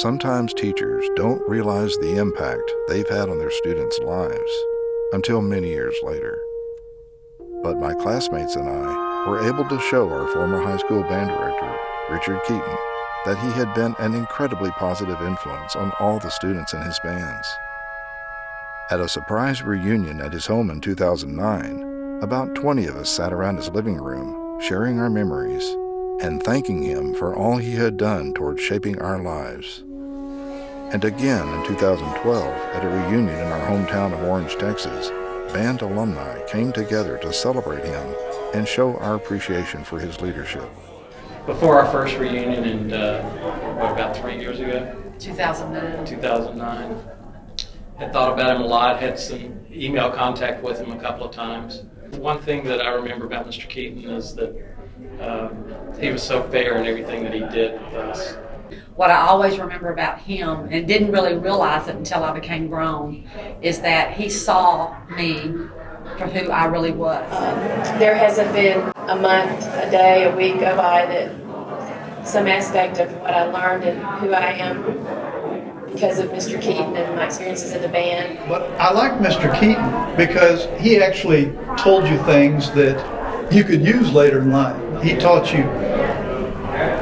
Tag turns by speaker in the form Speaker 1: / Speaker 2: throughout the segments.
Speaker 1: Sometimes teachers don't realize the impact they've had on their students' lives until many years later. But my classmates and I were able to show our former high school band director, Richard Keyton, that he had been an incredibly positive influence on all the students in his bands. At a surprise reunion at his home in 2009, about 20 of us sat around his living room, sharing our memories and thanking him for all he had done toward shaping our lives. And again in 2012, at a reunion in our hometown of Orange, Texas, band alumni came together to celebrate him and show our appreciation for his leadership.
Speaker 2: Before our first reunion in, about 3 years ago?
Speaker 3: 2009.
Speaker 2: 2009. Had thought about him a lot, had some email contact with him a couple of times. One thing that I remember about Mr. Keyton is that he was so fair in everything that he did with us.
Speaker 3: What I always remember about him, and didn't really realize it until I became grown, is that he saw me for who I really was.
Speaker 4: There hasn't been a month, a day, a week go by that some aspect of what I learned and who I am because of Mr. Keyton and my experiences in the band.
Speaker 5: But I like Mr. Keyton because he actually told you things that you could use later in life. He taught you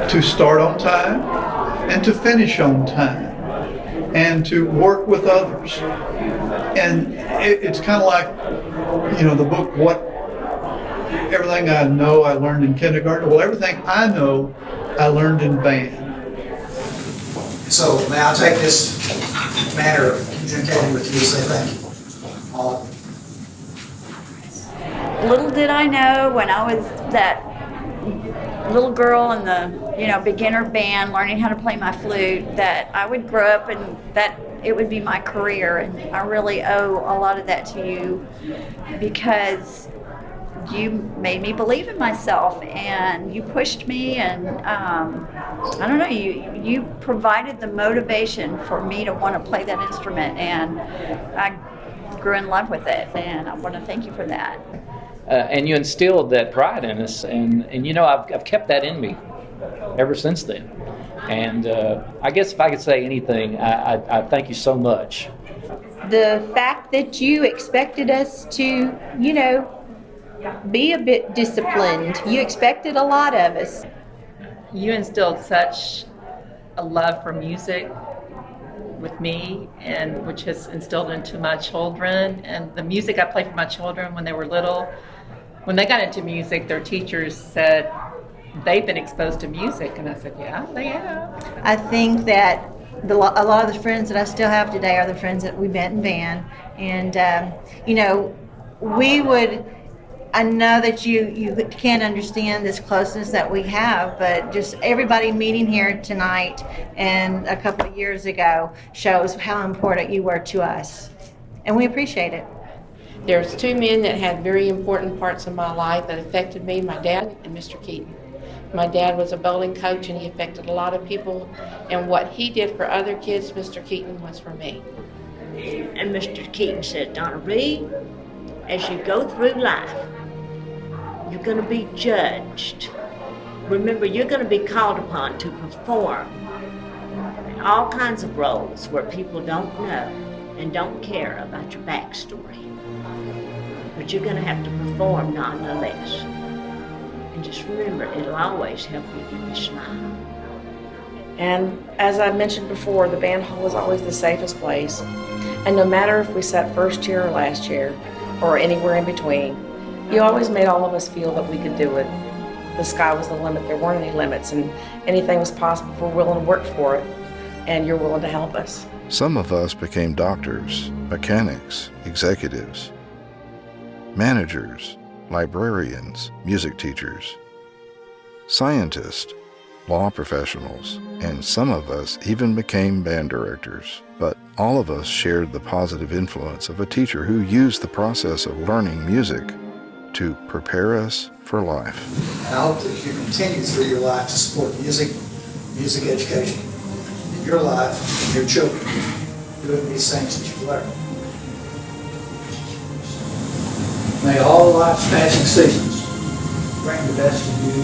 Speaker 5: to start on time and to finish on time and to work with others. And it's kind of like, the book, everything I know I learned in kindergarten. Well, everything I know I learned in band.
Speaker 6: So may I take this manner of communicating with you to say thank you. All of you.
Speaker 7: Little did I know when I was that little girl in the beginner band learning how to play my flute that I would grow up and that it would be my career, and I really owe a lot of that to you because you made me believe in myself and you pushed me, and I don't know, you provided the motivation for me to want to play that instrument, and I grew in love with it, and I want to thank you for that.
Speaker 2: And you instilled that pride in us, and I've kept that in me ever since then. And I guess if I could say anything, I thank you so much.
Speaker 8: The fact that you expected us to, be a bit disciplined. You expected a lot of us.
Speaker 9: You instilled such a love for music with me, and which has instilled into my children. And the music I play for my children when they were little, when they got into music, their teachers said they've been exposed to music, and I said, yeah, they have.
Speaker 8: I think that a lot of the friends that I still have today are the friends that we met in band, and I know that you can't understand this closeness that we have, but just everybody meeting here tonight and a couple of years ago shows how important you were to us, and we appreciate it.
Speaker 4: There's two men that had very important parts of my life that affected me, my dad and Mr. Keyton. My dad was a bowling coach, and he affected a lot of people, and what he did for other kids, Mr. Keyton was for me.
Speaker 10: And Mr. Keyton said, Donna Reed, as you go through life, you're going to be judged. Remember, you're going to be called upon to perform in all kinds of roles where people don't know and don't care about your backstory. But you're going to have to perform nonetheless. And just remember, it'll always help you keep a smile.
Speaker 11: And as I mentioned before, the band hall is always the safest place. And no matter if we sat first chair or last chair, or anywhere in between, you always made all of us feel that we could do it. The sky was the limit, there weren't any limits, and anything was possible if we're willing to work for it, and you're willing to help us.
Speaker 1: Some of us became doctors, mechanics, executives, managers, librarians, music teachers, scientists, law professionals, and some of us even became band directors. But all of us shared the positive influence of a teacher who used the process of learning music to prepare us for life.
Speaker 6: And I hope that you continue through your life to support music education in your life and your children, doing these things that you've learned. May all life's passing seasons bring the best of you.